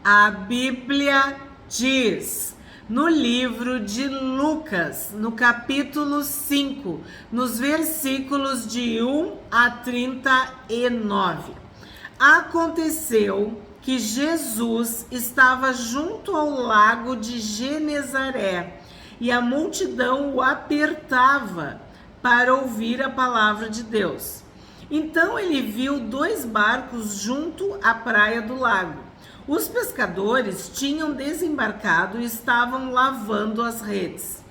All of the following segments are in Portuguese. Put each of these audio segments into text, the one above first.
A Bíblia diz, no livro de Lucas, no capítulo 5, nos versículos de 1 a 39. Aconteceu que Jesus estava junto ao lago de Genezaré e a multidão o apertava para ouvir a palavra de Deus. Então ele viu 2 barcos junto à praia do lago. Os pescadores tinham desembarcado e estavam lavando as redes.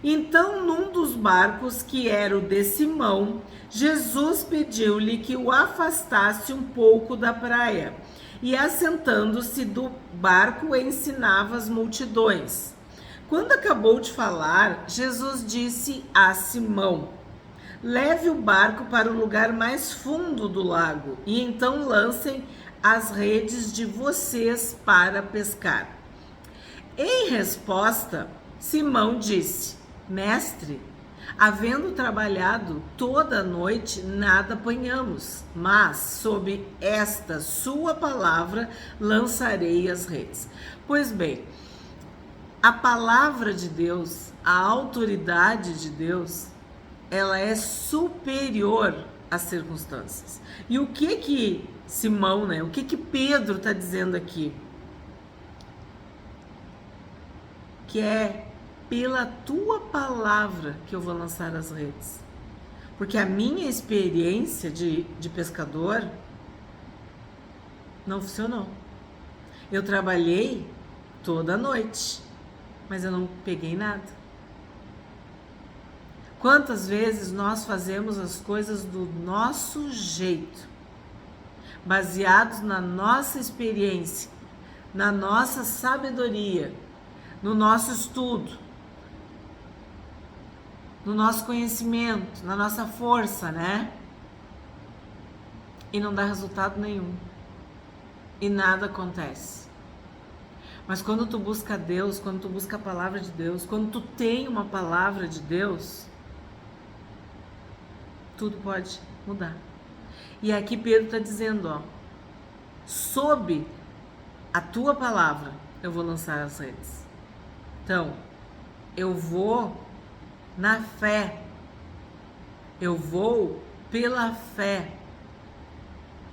Então, num dos barcos, que era o de Simão, Jesus pediu-lhe que o afastasse um pouco da praia, e assentando-se do barco ensinava as multidões. Quando acabou de falar, Jesus disse a Simão: leve o barco para o lugar mais fundo do lago, e então lancem as redes de vocês para pescar. Em resposta, Simão disse: mestre, havendo trabalhado toda a noite, nada apanhamos, mas sob esta sua palavra lançarei as redes. Pois bem, a palavra de Deus, a autoridade de Deus, ela é superior às circunstâncias. E o que Simão, né? O que Pedro está dizendo aqui? Que é pela tua palavra que eu vou lançar as redes. Porque a minha experiência de pescador não funcionou. Eu trabalhei toda a noite, mas eu não peguei nada. Quantas vezes nós fazemos as coisas do nosso jeito, baseados na nossa experiência, na nossa sabedoria, no nosso estudo, no nosso conhecimento, na nossa força, né? E não dá resultado nenhum. E nada acontece. Mas quando tu busca Deus, quando tu busca a palavra de Deus, quando tu tem uma palavra de Deus, tudo pode mudar. E aqui Pedro está dizendo, ó, sob a tua palavra eu vou lançar as redes. Então, eu vou na fé, eu vou pela fé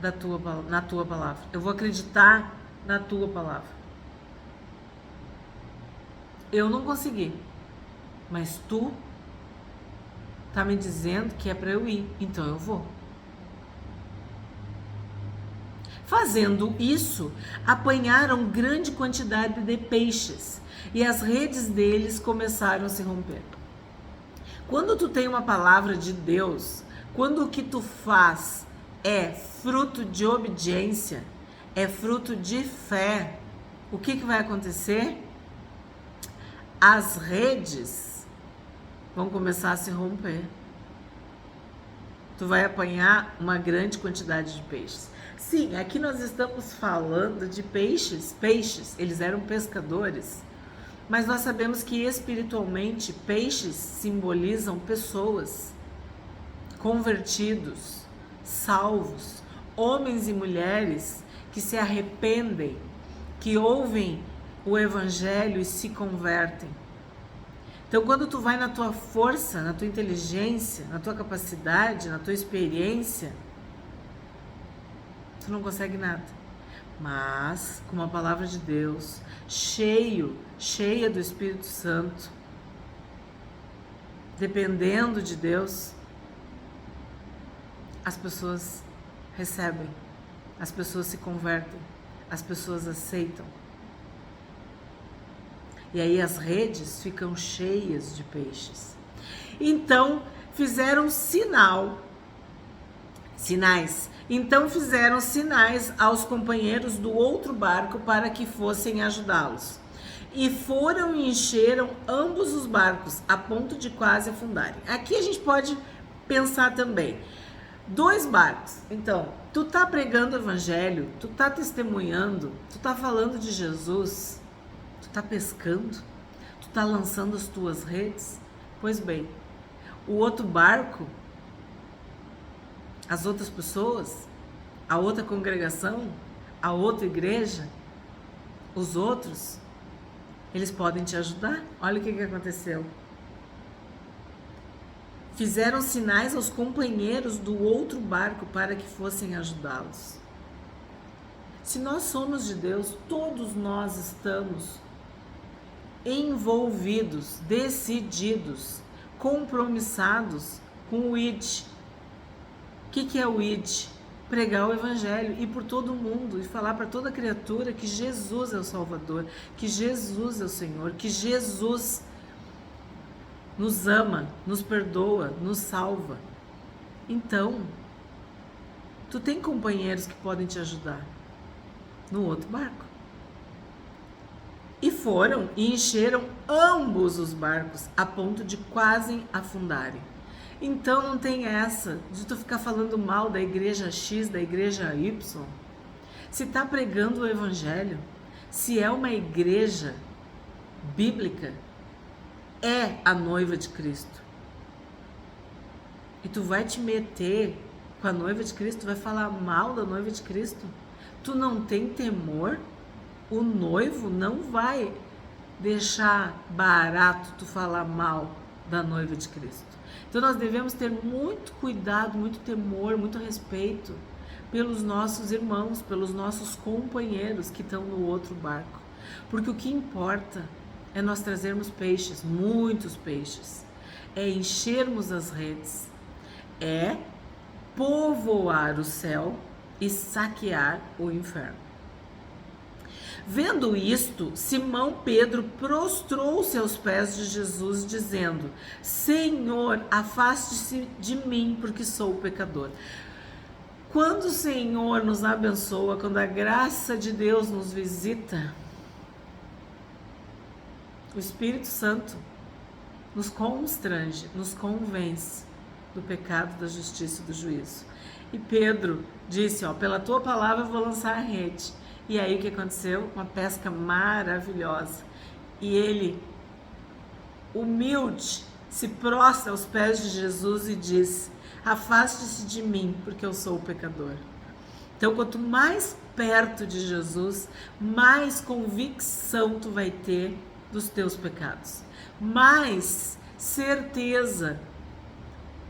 na tua palavra, eu vou acreditar na tua palavra. Eu não consegui, mas tu tá me dizendo que é para eu ir, então eu vou. Fazendo isso, apanharam grande quantidade de peixes e as redes deles começaram a se romper. Quando tu tem uma palavra de Deus, quando o que tu faz é fruto de obediência, é fruto de fé, o que vai acontecer? As redes vão começar a se romper. Tu vai apanhar uma grande quantidade de peixes. Sim, aqui nós estamos falando de peixes. Peixes, eles eram pescadores. Mas nós sabemos que espiritualmente peixes simbolizam pessoas convertidos, salvos, homens e mulheres que se arrependem, que ouvem o evangelho e se convertem. Então, quando tu vai na tua força, na tua inteligência, na tua capacidade, na tua experiência, tu não consegue nada. Mas, com a palavra de Deus, cheia do Espírito Santo, dependendo de Deus, as pessoas recebem, as pessoas se convertem, as pessoas aceitam. E aí as redes ficam cheias de peixes. Então fizeram sinais. Então fizeram sinais aos companheiros do outro barco para que fossem ajudá-los. E foram e encheram ambos os barcos, a ponto de quase afundarem. Aqui a gente pode pensar também. 2 barcos. Então, tu tá pregando o evangelho, tu tá testemunhando, tu tá falando de Jesus, tu tá pescando, tu tá lançando as tuas redes. Pois bem, o outro barco, as outras pessoas, a outra congregação, a outra igreja, os outros, eles podem te ajudar. Olha o que aconteceu. Fizeram sinais aos companheiros do outro barco para que fossem ajudá-los. Se nós somos de Deus, todos nós estamos envolvidos, decididos, compromissados com o ID. O que é o ID? Pregar o Evangelho, ir por todo mundo e falar para toda criatura que Jesus é o Salvador, que Jesus é o Senhor, que Jesus nos ama, nos perdoa, nos salva. Então, tu tem companheiros que podem te ajudar no outro barco. E foram e encheram ambos os barcos a ponto de quase afundarem. Então não tem essa de tu ficar falando mal da igreja X, da igreja Y. Se tá pregando o Evangelho, se é uma igreja bíblica, é a noiva de Cristo. E tu vai te meter com a noiva de Cristo, tu vai falar mal da noiva de Cristo. Tu não tem temor? O noivo não vai deixar barato tu falar mal da noiva de Cristo. Então nós devemos ter muito cuidado, muito temor, muito respeito pelos nossos irmãos, pelos nossos companheiros que estão no outro barco. Porque o que importa é nós trazermos peixes, muitos peixes, é enchermos as redes, é povoar o céu e saquear o inferno. Vendo isto, Simão Pedro prostrou-se aos pés de Jesus, dizendo: Senhor, afaste-se de mim, porque sou pecador. Quando o Senhor nos abençoa, quando a graça de Deus nos visita, o Espírito Santo nos constrange, nos convence do pecado, da justiça e do juízo. E Pedro disse, pela tua palavra eu vou lançar a rede. E aí o que aconteceu? Uma pesca maravilhosa. E ele, humilde, se prostra aos pés de Jesus e diz: afaste-se de mim, porque eu sou o pecador. Então, quanto mais perto de Jesus, mais convicção tu vai ter dos teus pecados, mais certeza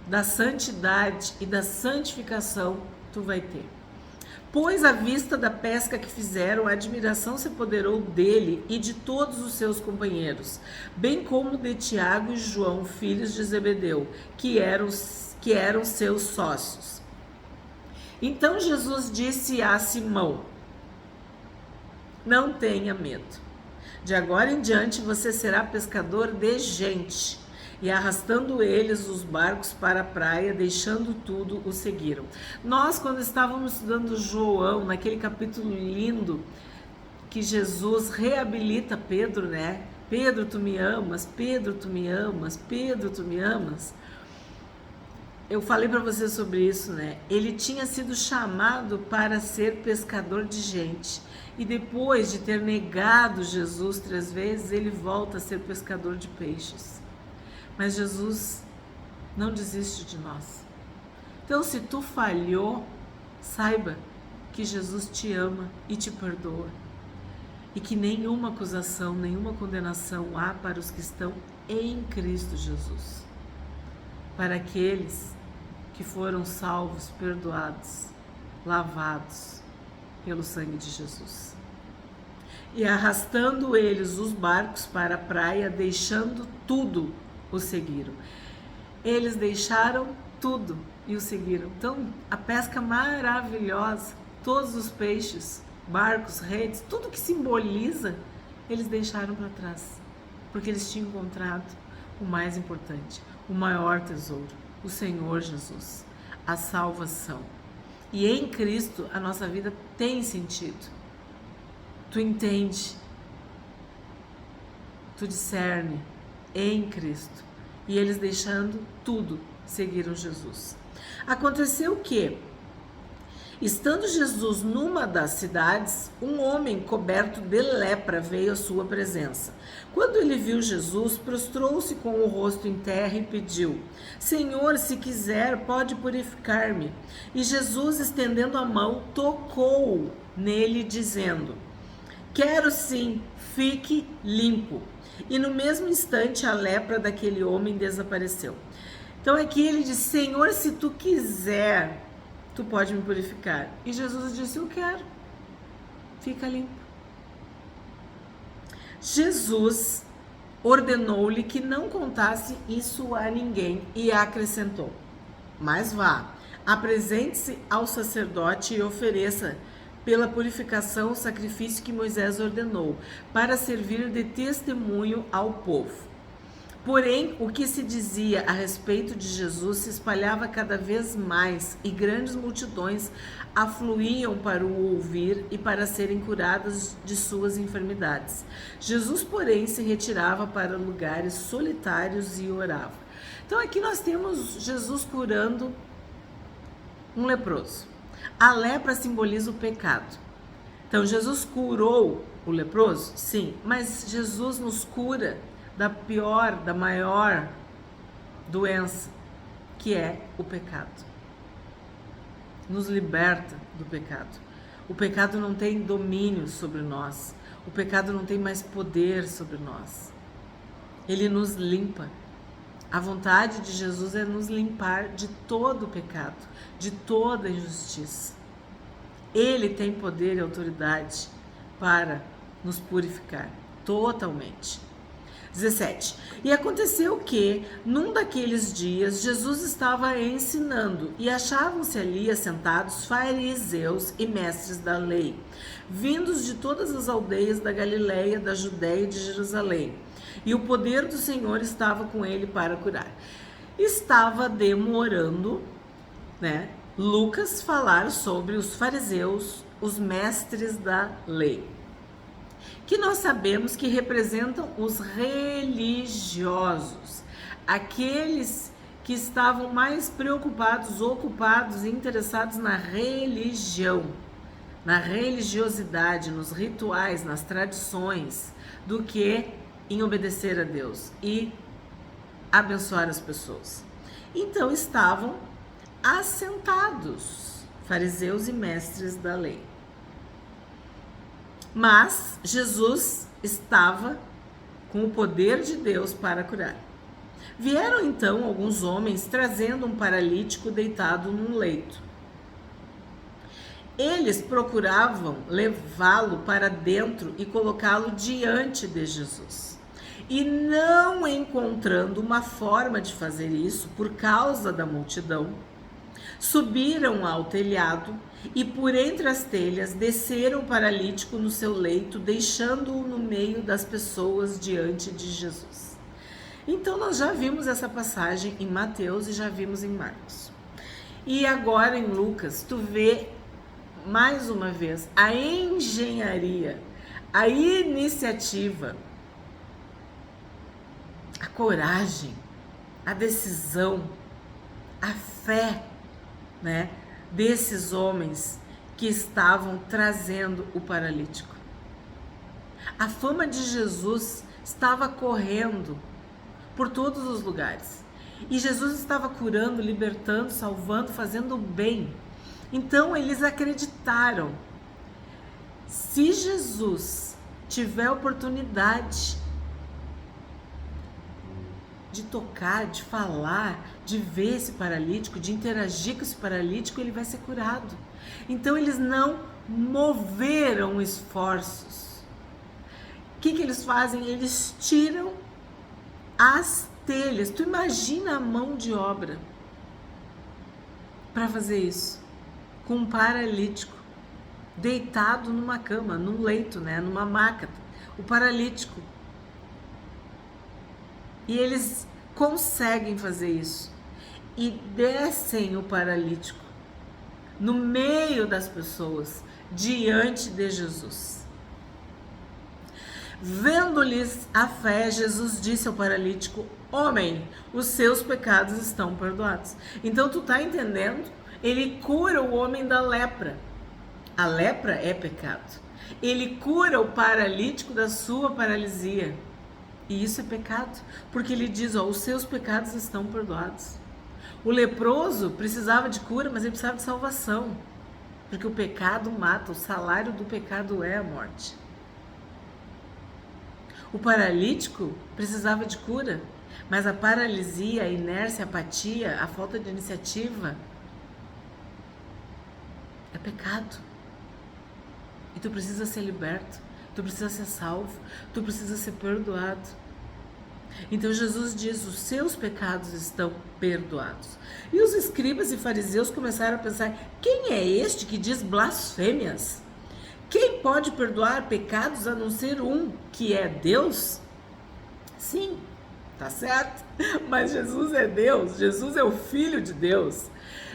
da santidade e da santificação tu vai ter. Pois à vista da pesca que fizeram, a admiração se apoderou dele e de todos os seus companheiros, bem como de Tiago e João, filhos de Zebedeu, que eram seus sócios. Então Jesus disse a Simão: não tenha medo. De agora em diante você será pescador de gente. E arrastando eles os barcos para a praia, deixando tudo, o seguiram. Nós, quando estávamos estudando João, naquele capítulo lindo, que Jesus reabilita Pedro, né? Pedro, tu me amas, Pedro, tu me amas, Pedro, tu me amas. Eu falei para você sobre isso, né? Ele tinha sido chamado para ser pescador de gente. E depois de ter negado Jesus 3 vezes, ele volta a ser pescador de peixes. Mas Jesus não desiste de nós. Então, se tu falhou, saiba que Jesus te ama e te perdoa. E que nenhuma acusação, nenhuma condenação há para os que estão em Cristo Jesus. Para aqueles que foram salvos, perdoados, lavados pelo sangue de Jesus. E arrastando eles os barcos para a praia, deixando tudo, o seguiram. Eles deixaram tudo e o seguiram. Então, a pesca maravilhosa, todos os peixes, barcos, redes, tudo que simboliza, eles deixaram para trás, porque eles tinham encontrado o mais importante, o maior tesouro, o Senhor Jesus, a salvação. E em Cristo a nossa vida tem sentido. Tu entende, tu discerne em Cristo. E eles, deixando tudo, seguiram Jesus. Aconteceu que, estando Jesus numa das cidades, um homem coberto de lepra veio à sua presença. Quando ele viu Jesus, prostrou-se com o rosto em terra e pediu: Senhor, se quiser, pode purificar-me. E Jesus, estendendo a mão, tocou nele, dizendo: Quero sim, fique limpo. E no mesmo instante a lepra daquele homem desapareceu. Então aqui ele diz: Senhor, se tu quiser, tu pode me purificar. E Jesus disse: eu quero, fica limpo. Jesus ordenou-lhe que não contasse isso a ninguém e acrescentou: mas vá, apresente-se ao sacerdote e ofereça pela purificação o sacrifício que Moisés ordenou, para servir de testemunho ao povo. Porém, o que se dizia a respeito de Jesus se espalhava cada vez mais e grandes multidões afluíam para o ouvir e para serem curadas de suas enfermidades. Jesus, porém, se retirava para lugares solitários e orava. Então aqui nós temos Jesus curando um leproso. A lepra simboliza o pecado. Então Jesus curou o leproso? Sim, mas Jesus nos cura da pior, da maior doença, que é o pecado. Nos liberta do pecado. O pecado não tem domínio sobre nós. O pecado não tem mais poder sobre nós. Ele nos limpa. A vontade de Jesus é nos limpar de todo o pecado, de toda injustiça. Ele tem poder e autoridade para nos purificar totalmente. 17. E aconteceu que, num daqueles dias, Jesus estava ensinando e achavam-se ali assentados fariseus e mestres da lei, vindos de todas as aldeias da Galileia, da Judéia e de Jerusalém. E o poder do Senhor estava com ele para curar. Estava demorando, Lucas falar sobre os fariseus, os mestres da lei, que nós sabemos que representam os religiosos, aqueles que estavam mais preocupados, ocupados e interessados na religião, na religiosidade, nos rituais, nas tradições, do que em obedecer a Deus e abençoar as pessoas. Então estavam assentados, fariseus e mestres da lei. Mas Jesus estava com o poder de Deus para curar. Vieram então alguns homens trazendo um paralítico deitado num leito. Eles procuravam levá-lo para dentro e colocá-lo diante de Jesus. E não encontrando uma forma de fazer isso por causa da multidão, subiram ao telhado e por entre as telhas desceram o paralítico no seu leito, deixando-o no meio das pessoas diante de Jesus. Então nós já vimos essa passagem em Mateus e já vimos em Marcos. E agora em Lucas, tu vê mais uma vez a engenharia, a iniciativa, a coragem, a decisão, a fé, desses homens que estavam trazendo o paralítico. A fama de Jesus estava correndo por todos os lugares. E Jesus estava curando, libertando, salvando, fazendo o bem. Então eles acreditaram. Se Jesus tiver oportunidade de tocar, de falar, de ver esse paralítico, de interagir com esse paralítico, ele vai ser curado. Então eles não moveram esforços. O que eles fazem? Eles tiram as telhas. Tu imagina a mão de obra para fazer isso com um paralítico deitado numa cama, num leito, numa maca, o paralítico. E eles conseguem fazer isso e descem o paralítico no meio das pessoas, diante de Jesus. Vendo-lhes a fé, Jesus disse ao paralítico: homem, os seus pecados estão perdoados. Então tu tá entendendo? Ele cura o homem da lepra. A lepra é pecado. Ele cura o paralítico da sua paralisia. E isso é pecado, porque ele diz, os seus pecados estão perdoados. O leproso precisava de cura, mas ele precisava de salvação, porque o pecado mata, o salário do pecado é a morte. O paralítico precisava de cura, mas a paralisia, a inércia, a apatia, a falta de iniciativa é pecado. E tu precisa ser liberto, tu precisa ser salvo, tu precisa ser perdoado. Então Jesus diz: os seus pecados estão perdoados. E os escribas e fariseus começaram a pensar: quem é este que diz blasfêmias? Quem pode perdoar pecados a não ser um, que é Deus? Sim, tá certo, mas Jesus é Deus, Jesus é o Filho de Deus.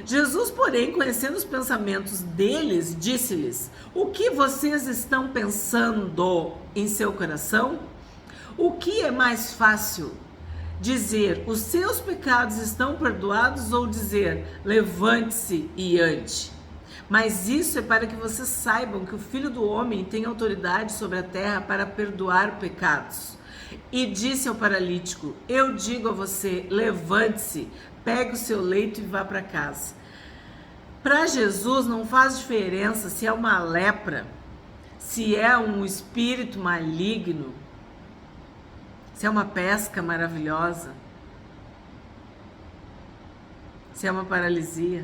Jesus, porém, conhecendo os pensamentos deles, disse-lhes: o que vocês estão pensando em seu coração? O que é mais fácil? Dizer: os seus pecados estão perdoados, ou dizer: levante-se e ande? Mas isso é para que vocês saibam que o Filho do Homem tem autoridade sobre a terra para perdoar pecados. E disse ao paralítico: eu digo a você, levante-se, pegue o seu leito e vá para casa. Para Jesus não faz diferença se é uma lepra, se é um espírito maligno, se é uma pesca maravilhosa, se é uma paralisia.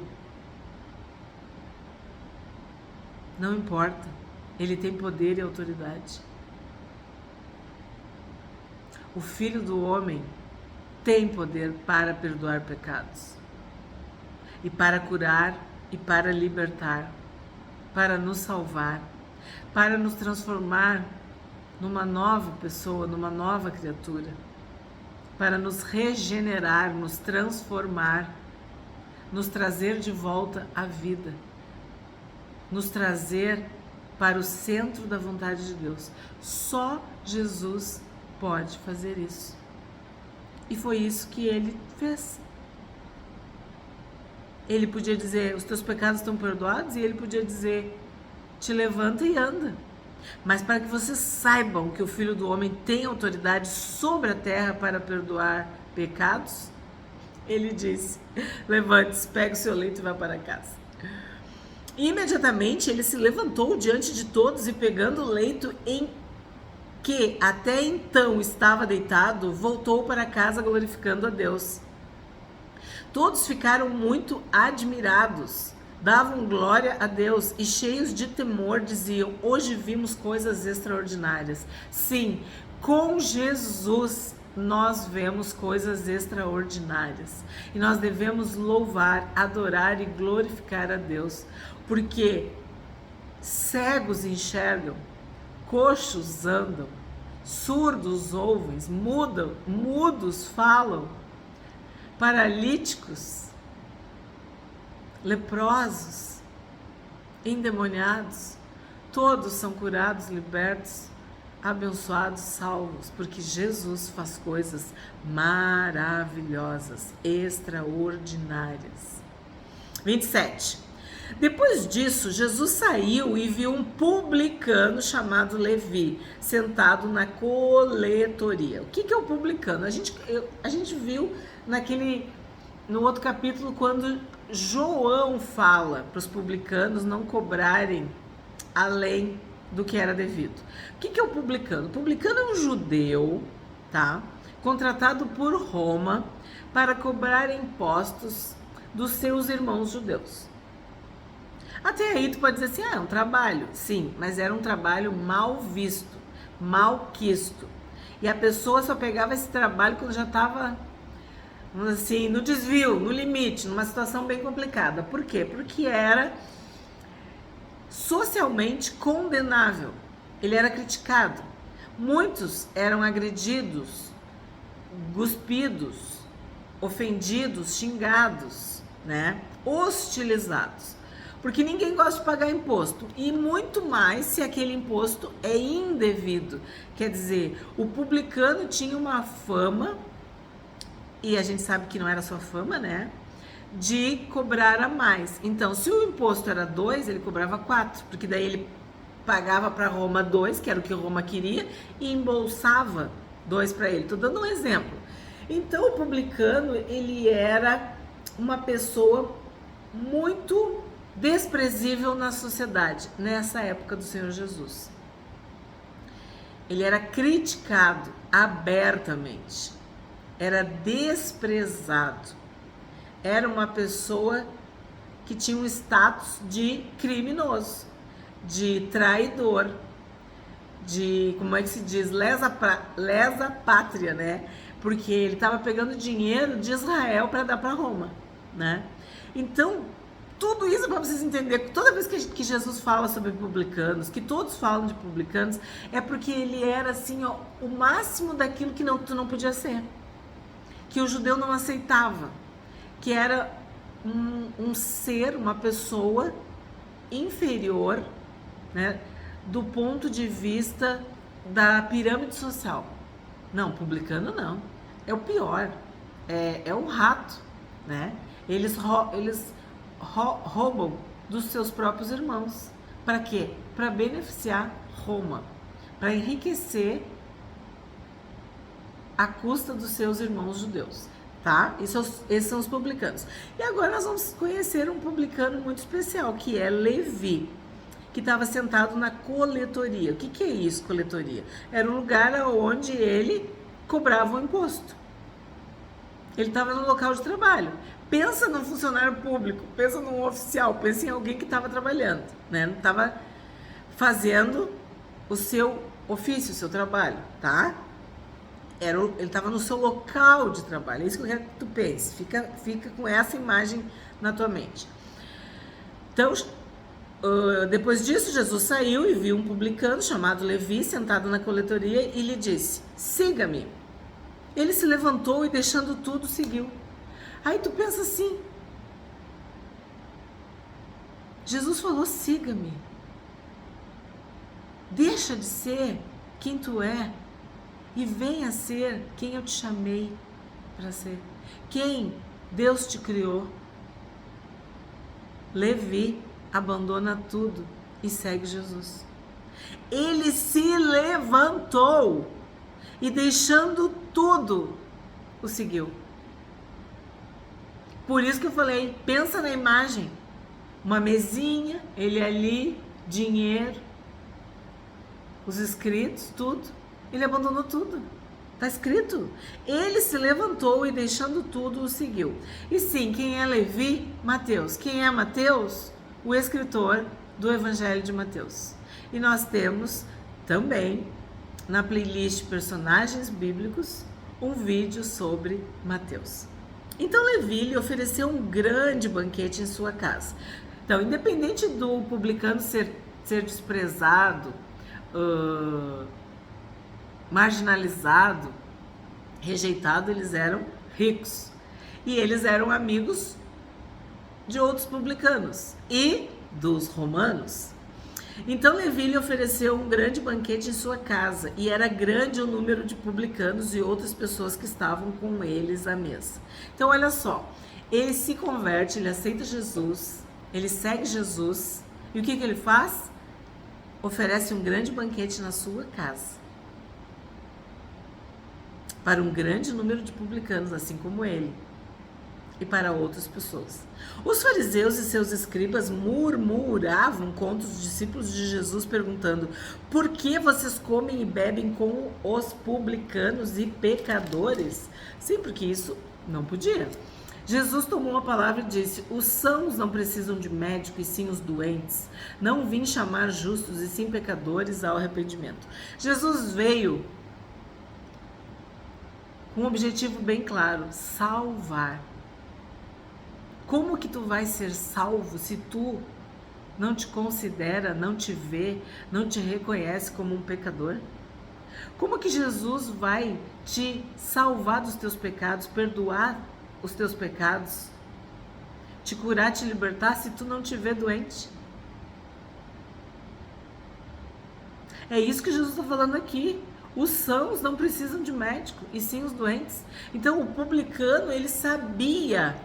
Não importa, ele tem poder e autoridade. O Filho do Homem tem poder para perdoar pecados, e para curar, e para libertar, para nos salvar, para nos transformar numa nova pessoa, numa nova criatura, para nos regenerar, nos transformar, nos trazer de volta à vida, nos trazer para o centro da vontade de Deus. Só Jesus pode fazer isso. E foi isso que ele fez. Ele podia dizer: os teus pecados estão perdoados, e ele podia dizer: te levanta e anda. Mas para que vocês saibam que o Filho do Homem tem autoridade sobre a terra para perdoar pecados, ele disse: levante-se, pegue o seu leito e vá para casa. E imediatamente ele se levantou diante de todos, e pegando o leito em que até então estava deitado, voltou para casa glorificando a Deus. Todos ficaram muito admirados, davam glória a Deus e, cheios de temor, diziam: hoje vimos coisas extraordinárias. Sim, com Jesus nós vemos coisas extraordinárias, e nós devemos louvar, adorar e glorificar a Deus, porque cegos enxergam, coxos andam, surdos ouvem, mudos falam, paralíticos, leprosos, endemoniados, todos são curados, libertos, abençoados, salvos, porque Jesus faz coisas maravilhosas, extraordinárias. 27. Depois disso, Jesus saiu e viu um publicano chamado Levi, sentado na coletoria. O que é o publicano? A gente viu no outro capítulo, quando João fala para os publicanos não cobrarem além do que era devido. O que é o publicano? O publicano é um judeu, tá? Contratado por Roma para cobrar impostos dos seus irmãos judeus. Até aí tu pode dizer assim: é um trabalho. Sim, mas era um trabalho mal visto, mal quisto. E a pessoa só pegava esse trabalho quando já estava, assim, no desvio, no limite, numa situação bem complicada. Por quê? Porque era socialmente condenável. Ele era criticado. Muitos eram agredidos, cuspidos, ofendidos, xingados, né? Hostilizados. Porque ninguém gosta de pagar imposto, e muito mais se aquele imposto é indevido. Quer dizer, o publicano tinha uma fama, e a gente sabe que não era só fama, né? De cobrar a mais. Então, se o imposto era 2, ele cobrava 4, porque daí ele pagava para Roma 2, que era o que Roma queria, e embolsava 2 para ele. Estou dando um exemplo. Então, o publicano, ele era uma pessoa muito desprezível na sociedade, nessa época do Senhor Jesus. Ele era criticado abertamente, era desprezado, era uma pessoa que tinha um status de criminoso, de traidor, de, como é que se diz, lesa pátria, né? Porque ele estava pegando dinheiro de Israel para dar para Roma, né? Então, tudo isso para vocês entenderem, toda vez que Jesus fala sobre publicanos, que todos falam de publicanos, é porque ele era assim, ó, o máximo daquilo que tu não podia ser, que o judeu não aceitava, que era um ser, uma pessoa inferior, né, do ponto de vista da pirâmide social. Não, publicano não, é o pior, é o rato, né? Eles roubam dos seus próprios irmãos. Para quê? Para beneficiar Roma, para enriquecer à custa dos seus irmãos judeus, tá? Esses são os publicanos. E agora nós vamos conhecer um publicano muito especial, que é Levi, que estava sentado na coletoria. O que é isso, coletoria? Era um lugar onde ele cobrava o imposto. Ele estava no local de trabalho. Pensa num funcionário público, pensa num oficial, pensa em alguém que estava trabalhando, né? Não estava fazendo o seu ofício, o seu trabalho, tá? Ele estava no seu local de trabalho. É isso que eu quero que tu pense. Fica com essa imagem na tua mente. Então, depois disso, Jesus saiu e viu um publicano chamado Levi sentado na coletoria e lhe disse: siga-me. Ele se levantou e, deixando tudo, seguiu. Aí tu pensa assim, Jesus falou: siga-me. Deixa de ser quem tu é e venha ser quem eu te chamei para ser, quem Deus te criou. Levi abandona tudo e segue Jesus. Ele se levantou e, deixando tudo, o seguiu. Por isso que eu falei, pensa na imagem, uma mesinha, ele ali, dinheiro, os escritos, tudo. Ele abandonou tudo. Está escrito. Ele se levantou e, deixando tudo, o seguiu. E sim, quem é Levi? Mateus. Quem é Mateus? O escritor do Evangelho de Mateus. E nós temos também, na playlist Personagens Bíblicos, um vídeo sobre Mateus. Então Levi lhe ofereceu um grande banquete em sua casa. Então, independente do publicano ser desprezado, marginalizado, rejeitado, eles eram ricos. E eles eram amigos de outros publicanos e dos romanos. Então Levi lhe ofereceu um grande banquete em sua casa, e era grande o número de publicanos e outras pessoas que estavam com eles à mesa. Então olha só, ele se converte, ele aceita Jesus, ele segue Jesus, e o que ele faz? Oferece um grande banquete na sua casa para um grande número de publicanos, assim como ele, e para outras pessoas. Os fariseus e seus escribas murmuravam contra os discípulos de Jesus, perguntando: por que vocês comem e bebem com os publicanos e pecadores? Sim, porque isso não podia. Jesus tomou a palavra e disse: os sãos não precisam de médico, e sim os doentes. Não vim chamar justos, e sim pecadores ao arrependimento. Jesus veio com um objetivo bem claro: salvar. Como que tu vai ser salvo se tu não te considera, não te vê, não te reconhece como um pecador? Como que Jesus vai te salvar dos teus pecados, perdoar os teus pecados, te curar, te libertar, se tu não te vê doente? É isso que Jesus está falando aqui. Os sãos não precisam de médico, e sim os doentes. Então o publicano, ele sabia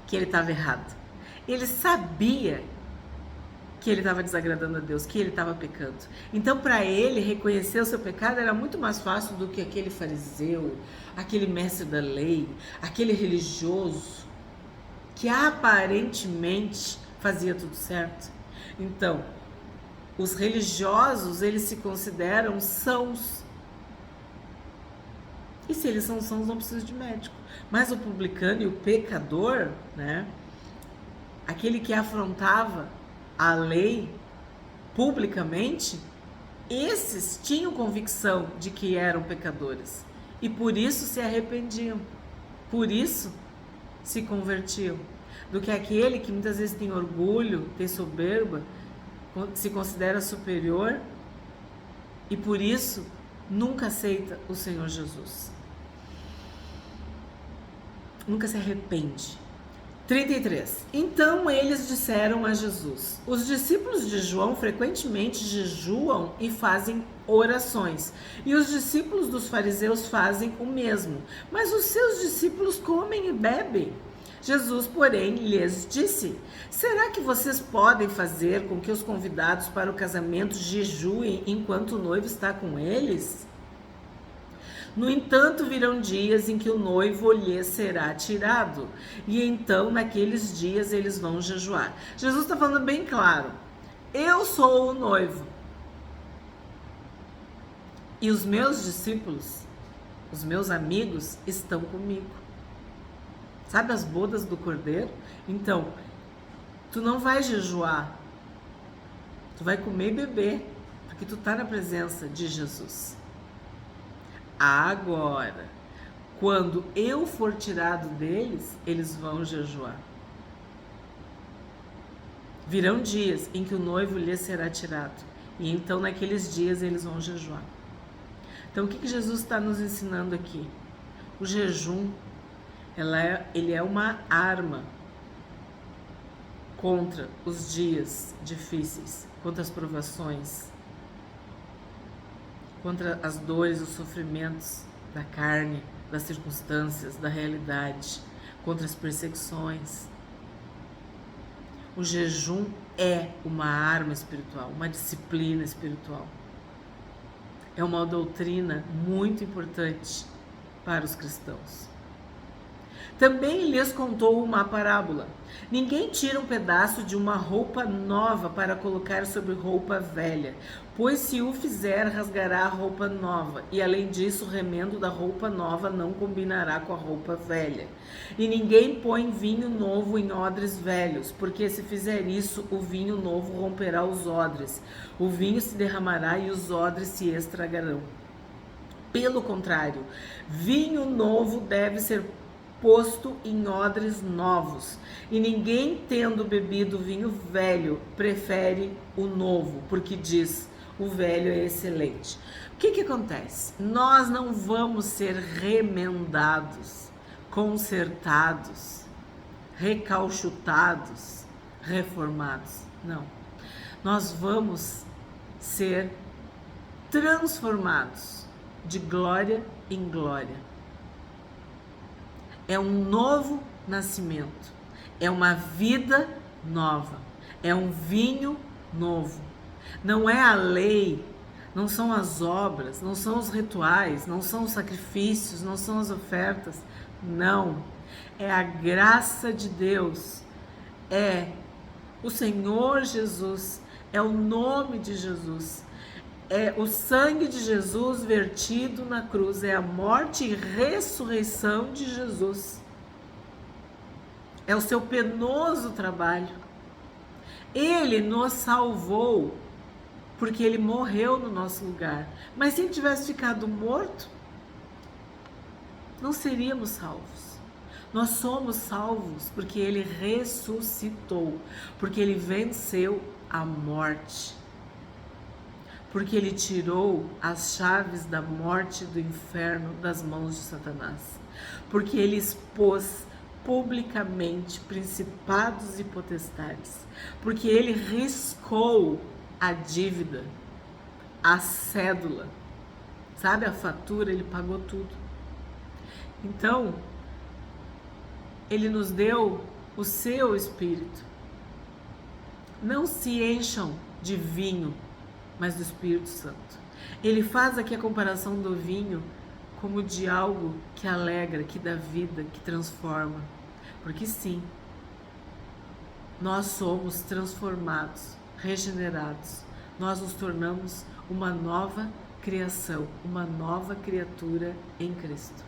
que ele estava errado. Ele sabia que ele estava desagradando a Deus, que ele estava pecando. Então, para ele, reconhecer o seu pecado era muito mais fácil do que aquele fariseu, aquele mestre da lei, aquele religioso, que aparentemente fazia tudo certo. Então, Os religiosos, eles se consideram sãos. E se eles são sãos, não precisam de médico. Mas o publicano e o pecador, né? Aquele que afrontava a lei publicamente, esses tinham convicção de que eram pecadores. E por isso se arrependiam. Por isso se convertiam. Do que aquele que muitas vezes tem orgulho, tem soberba, se considera superior e por isso nunca aceita o Senhor Jesus. Nunca se arrepende. 33. Então eles disseram a Jesus: os discípulos de João frequentemente jejuam e fazem orações, e os discípulos dos fariseus fazem o mesmo, mas os seus discípulos comem e bebem. Jesus, porém, lhes disse: será que vocês podem fazer com que os convidados para o casamento jejuem enquanto o noivo está com eles? No entanto, virão dias em que o noivo lhes será tirado, e então naqueles dias eles vão jejuar. Jesus está falando bem claro: eu sou o noivo, e os meus discípulos, os meus amigos, estão comigo. Sabe as bodas do Cordeiro? Então, tu não vai jejuar, tu vai comer e beber, porque tu está na presença de Jesus. Agora, quando eu for tirado deles, eles vão jejuar. Virão dias em que o noivo lhes será tirado, e então naqueles dias eles vão jejuar. Então, o que Jesus está nos ensinando aqui? O jejum, ele é uma arma contra os dias difíceis, contra as provações, contra as dores, os sofrimentos da carne, das circunstâncias, da realidade, contra as perseguições. O jejum é uma arma espiritual, uma disciplina espiritual. É uma doutrina muito importante para os cristãos. Também lhes contou uma parábola. Ninguém tira um pedaço de uma roupa nova para colocar sobre roupa velha, pois se o fizer, rasgará a roupa nova, e além disso, o remendo da roupa nova não combinará com a roupa velha. E ninguém põe vinho novo em odres velhos, porque se fizer isso, o vinho novo romperá os odres, o vinho se derramará e os odres se estragarão. Pelo contrário, vinho novo deve ser posto em odres novos, e ninguém, tendo bebido vinho velho, prefere o novo, porque diz: o velho é excelente. O que acontece? Nós não vamos ser remendados, consertados, recauchutados, reformados. Não. Nós vamos ser transformados de glória em glória. É um novo nascimento, é uma vida nova, é um vinho novo. Não é a lei, não são as obras, não são os rituais, não são os sacrifícios, não são as ofertas. Não, é a graça de Deus, é o Senhor Jesus, é o nome de Jesus. É o sangue de Jesus vertido na cruz, é a morte e ressurreição de Jesus. É o seu penoso trabalho. Ele nos salvou porque ele morreu no nosso lugar. Mas se ele tivesse ficado morto, não seríamos salvos. Nós somos salvos porque ele ressuscitou, porque ele venceu a morte. Porque ele tirou as chaves da morte e do inferno das mãos de Satanás. Porque ele expôs publicamente principados e potestades. Porque ele riscou a dívida, a cédula, sabe, a fatura, ele pagou tudo. Então, ele nos deu o seu Espírito. Não se encham de vinho, mas do Espírito Santo. Ele faz aqui a comparação do vinho como de algo que alegra, que dá vida, que transforma. Porque sim, nós somos transformados, regenerados nós nos tornamos uma nova criação, uma nova criatura em Cristo.